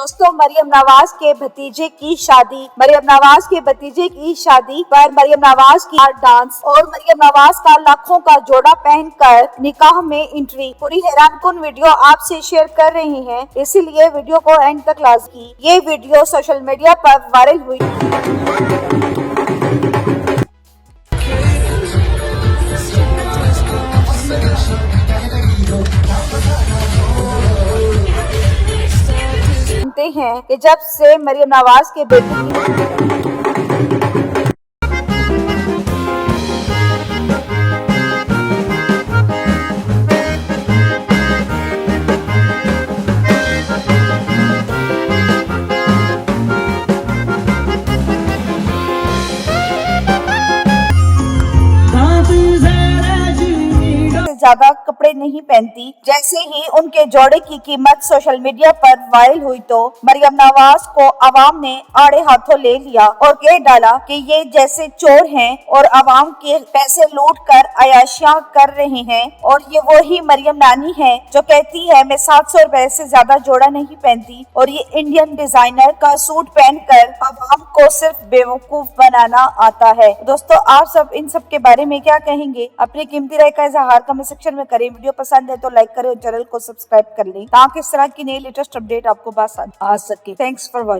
दोस्तों, मरियम नवाज के भतीजे की शादी पर मरियम नवाज की डांस और मरियम नवाज का लाखों का जोड़ा पहनकर निकाह में एंट्री। पूरी हैरानकुन वीडियो आपसे शेयर कर रहे हैं, इसीलिए वीडियो को एंड तक लास्ट की। ये वीडियो सोशल मीडिया पर वायरल हुई। हैं कि जब से मरियम नवाज के बेटे ज्यादा कपड़े नहीं पहनती। जैसे ही उनके जोड़े की कीमत सोशल मीडिया पर वायरल हुई तो मरियम नवाज को आवाम ने आड़े हाथों ले लिया और कह डाला कि ये जैसे चोर हैं और आवाम के पैसे लूट कर अयाशियां कर रहे हैं। और ये वही मरियम नानी है जो कहती है मैं 700 रुपए से ज्यादा जोड़ा नहीं पहनती और ये इंडियन डिजाइनर का सूट पहनकर आवाम को सिर्फ बेवकूफ बनाना आता है। दोस्तों, आप सब इन सब के बारे में क्या कहेंगे? अपनी कीमती राय का इजहार कमेंट सेक्शन में करें। वीडियो पसंद है तो लाइक करें और चैनल को सब्सक्राइब कर लें ताकि इस तरह की नई लेटेस्ट अपडेट आपको पास आ सके। Thanks for watching.